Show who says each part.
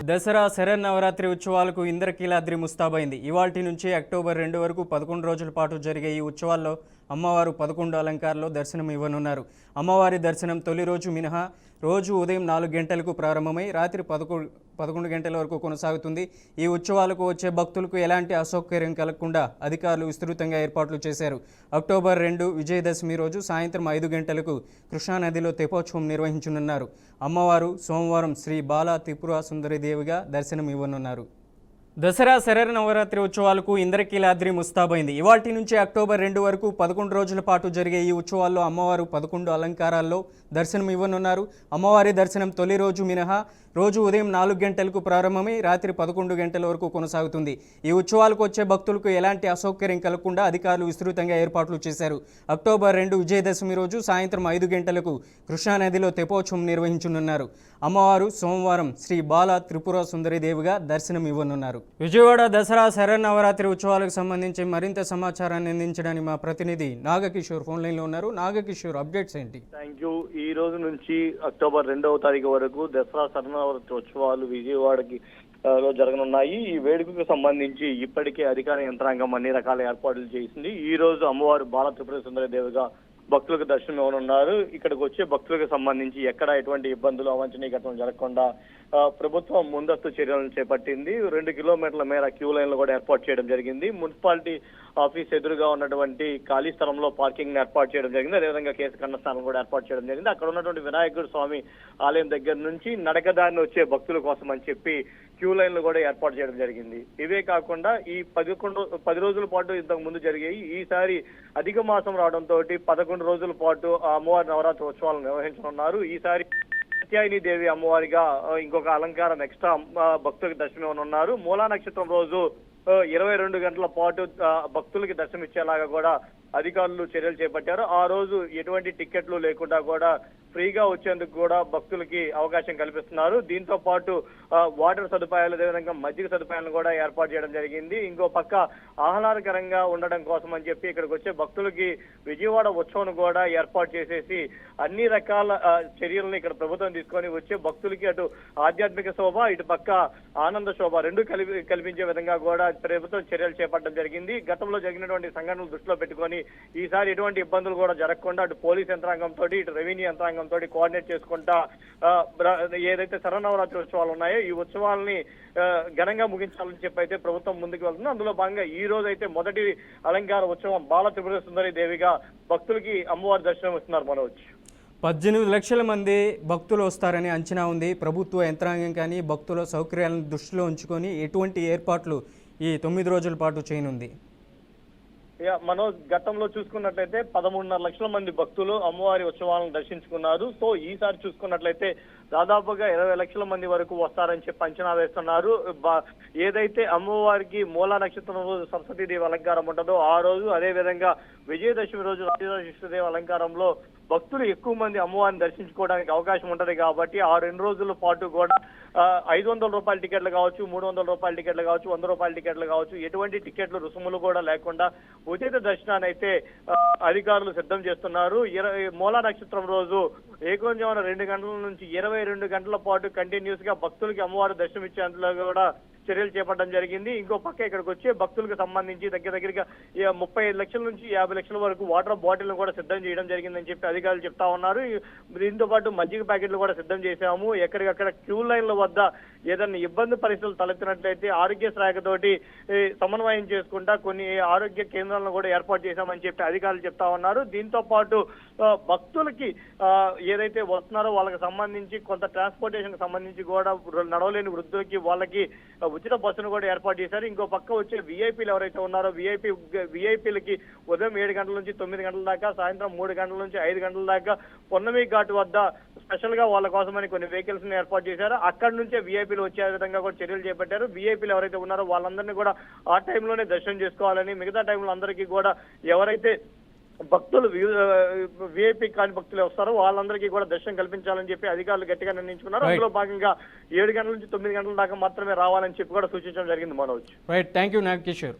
Speaker 1: దసరా శరన్నవరాత్రి ఉత్సవాలకు ఇంద్రకీలాద్రి ముస్తాబైంది. ఇవాల్టి నుంచి అక్టోబర్ 2 వరకు 11 రోజుల పాటు జరిగే ఈ ఉత్సవాల్లో అమ్మవారు 11 అలంకారాల్లో దర్శనం ఇవ్వనున్నారు. అమ్మవారి దర్శనం తొలి రోజు మినహా రోజు ఉదయం 4 గంటలకు ప్రారంభమై రాత్రి 11 గంటల వరకు కొనసాగుతుంది. ఈ ఉత్సవాలకు వచ్చే భక్తులకు ఎలాంటి అసౌకర్యం కలగకుండా అధికారులు విస్తృతంగా ఏర్పాట్లు చేశారు. అక్టోబర్ 2 విజయదశమి రోజు సాయంత్రం 5 గంటలకు కృష్ణానదిలో తెప్పోత్సవం నిర్వహించనున్నారు. అమ్మవారు సోమవారం శ్రీ బాలా త్రిపుర సుందరి దేవిగా దర్శనం ఇవ్వనున్నారు. దసరా శరన్నవరాత్రి ఉత్సవాలకు ఇంద్రకీలాద్రి ముస్తాబైంది. ఇవాల్టి నుంచి అక్టోబర్ 2 వరకు 11 రోజుల పాటు జరిగే ఈ ఉత్సవాల్లో అమ్మవారు 11 అలంకారాల్లో దర్శనం ఇవ్వనున్నారు. అమ్మవారి దర్శనం తొలి రోజు మినహా రోజు ఉదయం 4 గంటలకు ప్రారంభమై రాత్రి 11 గంటల వరకు కొనసాగుతుంది. ఈ ఉత్సవాలకు వచ్చే భక్తులకు ఎలాంటి అసౌకర్యం కలగకుండా అధికారులు విస్తృతంగా ఏర్పాట్లు చేశారు. అక్టోబర్ 2 విజయదశమి రోజు సాయంత్రం 5 గంటలకు కృష్ణానదిలో తెప్పోత్సవం నిర్వహించనున్నారు. అమ్మవారు సోమవారం శ్రీ బాలా త్రిపుర సుందరి దేవిగా దర్శనం ఇవ్వనున్నారు. విజయవాడ దసరా శరన్నవరాత్రి ఉత్సవాలకు సంబంధించి మరింత సమాచారాన్ని అందించడానికి మా ప్రతినిధి నాగకిషోర్ ఫోన్ లైన్లో ఉన్నారు. నాగకిషోర్, అప్డేట్స్ ఏంటి?
Speaker 2: Thank you. ఈ రోజు నుంచి అక్టోబర్ 2వ తారీఖు వరకు దసరా శరన్నవరాత్రి ఉత్సవాలు విజయవాడకి లో జరగనున్నాయి. ఈ వేడుకకు సంబంధించి ఇప్పటికే అధికార యంత్రాంగం అన్ని రకాల ఏర్పాట్లు చేసింది. ఈ రోజు అమ్మవారు బాల త్రిపుర సుందరి దేవిగా భక్తులకు దర్శనం ఇవ్వనున్నారు. ఇక్కడికి వచ్చే భక్తులకు సంబంధించి ఎక్కడ ఎటువంటి ఇబ్బందులు అవాంఛనీయఘటనలు జరగకుండా ప్రభుత్వం ముందస్తు చర్యలను చేపట్టింది. 2 కిలోమీటర్ల మేర క్యూ లైన్లు కూడా ఏర్పాటు చేయడం జరిగింది. మున్సిపాలిటీ ఆఫీస్ ఎదురుగా ఉన్నటువంటి ఖాళీ స్థలంలో పార్కింగ్ ఏర్పాటు చేయడం జరిగింది. అదేవిధంగా కేసు ఖండ స్థానం కూడా ఏర్పాటు చేయడం జరిగింది. అక్కడ ఉన్నటువంటి వినాయకుడు స్వామి ఆలయం దగ్గర నుంచి నడకదారిని వచ్చే భక్తుల కోసం అని చెప్పి క్యూ లైన్లు కూడా ఏర్పాటు చేయడం జరిగింది. ఇవే కాకుండా ఈ 10 రోజుల పాటు ఇంతకు ముందు జరిగాయి. ఈసారి అధిక మాసం రావడంతో 11 రోజుల పాటు అమ్మవారి నవరాత్రి ఉత్సవాలను నిర్వహించనున్నారు. ఈసారి సత్యాయిని దేవి అమ్మవారిగా ఇంకొక అలంకారం ఎక్స్ట్రా భక్తులకు దర్శనం ఇవ్వనున్నారు. మూలా నక్షత్రం రోజు 22 గంటల పాటు భక్తులకి దర్శనం ఇచ్చేలాగా కూడా అధికారులు చర్యలు చేపట్టారు. ఆ రోజు ఎటువంటి టికెట్లు లేకుండా కూడా ఫ్రీగా వచ్చేందుకు కూడా భక్తులకి అవకాశం కల్పిస్తున్నారు. దీంతో పాటు వాటర్ సదుపాయాలు, అదేవిధంగా మజ్జిగ సదుపాయాలను కూడా ఏర్పాటు చేయడం జరిగింది. ఇంకో పక్క ఆహ్లాదకరంగా ఉండడం కోసం అని చెప్పి ఇక్కడికి వచ్చే భక్తులకి విజయవాడ ఉత్సవం కూడా ఏర్పాటు చేసేసి అన్ని రకాల చర్యలను ఇక్కడ ప్రభుత్వం తీసుకొని వచ్చే భక్తులకి అటు ఆధ్యాత్మిక శోభ, ఇటు పక్క ఆనంద శోభ రెండు కల్పించే విధంగా కూడా ప్రభుత్వం చర్యలు చేపట్టడం జరిగింది. గతంలో జరిగినటువంటి సంఘటనలు దృష్టిలో పెట్టుకొని ఈసారి ఎటువంటి ఇబ్బందులు కూడా జరగకుండా అటు పోలీస్ యంత్రాంగంతో, ఇటు రెవెన్యూ యంత్రాంగంతో కోఆర్డినేట్ చేసుకుంటా ఏదైతే శరన్నవరాత్రి ఉత్సవాలు ఉన్నాయో ఈ ఉత్సవాలని ఘనంగా ముగించాలని చెప్పి అయితే ప్రభుత్వం ముందుకు వెళ్తుంది. అందులో భాగంగా ఈ రోజు అయితే మొదటి అలంకార ఉత్సవం బాల త్రిపుర సుందరి దేవిగా భక్తులకి అమ్మవారి దర్శనం ఇస్తున్నారు. మనోజ్,
Speaker 1: 18 లక్షల మంది భక్తులు వస్తారని అంచనా ఉంది. ప్రభుత్వ యంత్రాంగం కానీ భక్తుల సౌకర్యాలను దృష్టిలో ఉంచుకొని ఎటువంటి ఏర్పాట్లు ఈ 9 రోజుల పాటు చేయనుంది?
Speaker 2: మనోజ్, గతంలో చూసుకున్నట్లయితే 13.5 లక్షల మంది భక్తులు అమ్మవారి ఉత్సవాలను దర్శించుకున్నారు. సో ఈసారి చూసుకున్నట్లయితే దాదాపుగా 20 లక్షల మంది వరకు వస్తారని చెప్పి అంచనా వేస్తున్నారు. ఏదైతే అమ్మవారికి మూలా నక్షత్రం రోజు సరస్వతీదేవి అలంకారం ఉంటుందో ఆ రోజు, అదే విధంగా విజయదశమి రోజు రాజరాజేశ్వరీదేవి అలంకారంలో భక్తులు ఎక్కువ మంది అమ్మవారిని దర్శించుకోవడానికి అవకాశం ఉంటది. కాబట్టి ఆ 2 రోజుల పాటు కూడా 500 రూపాయల టికెట్లు కావచ్చు, 300 రూపాయల టికెట్లు కావచ్చు, 100 రూపాయల టికెట్లు కావచ్చు, ఎటువంటి టికెట్లు రుసుములు కూడా లేకుండా ఉచిత దర్శనాన్ని అయితే అధికారులు సిద్ధం చేస్తున్నారు. మూలా నక్షత్రం రోజు ఏకోజామున 2 గంటల నుంచి 22 గంటల పాటు కంటిన్యూస్ గా భక్తులకి అమ్మవారు దర్శనం ఇచ్చేందులో కూడా చర్యలు చేపట్టడం జరిగింది. ఇంకో పక్క ఇక్కడికి వచ్చే భక్తులకు సంబంధించి దగ్గరగా 35 లక్షల నుంచి 50 లక్షల వరకు వాటర్ బాటిల్ కూడా సిద్ధం చేయడం జరిగిందని చెప్పి అధికారులు చెప్తా ఉన్నారు. దీంతో పాటు మజ్జిగ ప్యాకెట్లు కూడా సిద్ధం చేశాము. ఎక్కడికక్కడ క్యూ లైన్ల వద్ద ఏదైనా ఇబ్బంది పరిస్థితులు తలెత్తినట్లయితే ఆరోగ్య శాఖతోటి సమన్వయం చేసుకుంటా కొన్ని ఆరోగ్య కేంద్రాలను కూడా ఏర్పాటు చేశామని చెప్పి అధికారులు చెప్తా ఉన్నారు. దీంతో పాటు భక్తులకి ఏదైతే వస్తున్నారో వాళ్ళకి సంబంధించి కొంత ట్రాన్స్పోర్టేషన్ సంబంధించి కూడా నడవలేని వృద్ధులకి వాళ్ళకి ఉచిత బస్సును కూడా ఏర్పాటు చేశారు. ఇంకో పక్క వచ్చే విఐపీలు ఎవరైతే ఉన్నారో విఐపీలకి ఉదయం 7 గంటల నుంచి 9 గంటల దాకా, సాయంత్రం 3 గంటల నుంచి 5 గంటల దాకా పొన్నమి ఘాట్ వద్ద స్పెషల్ గా వాళ్ళ కోసమని కొన్ని వెహికల్స్ ని ఏర్పాటు చేశారు. అక్కడి నుంచే విఐపీలు వచ్చే విధంగా కూడా చర్యలు చేపట్టారు. విఐపీలు ఎవరైతే ఉన్నారో వాళ్ళందరినీ కూడా ఆ టైంలోనే దర్శనం చేసుకోవాలని, మిగతా టైంలో అందరికీ కూడా ఎవరైతే భక్తులు విఐపీ కాని భక్తులు వస్తారో వాళ్ళందరికీ కూడా దర్శనం కల్పించాలని చెప్పి అధికారులు గట్టిగా నిర్ణయించుకున్నారు. అందులో భాగంగా 7 గంటల నుంచి 9 గంటల దాకా మాత్రమే రావాలని చెప్పి కూడా సూచించడం జరిగింది. Manoj,
Speaker 1: right, thank you Nagakishore.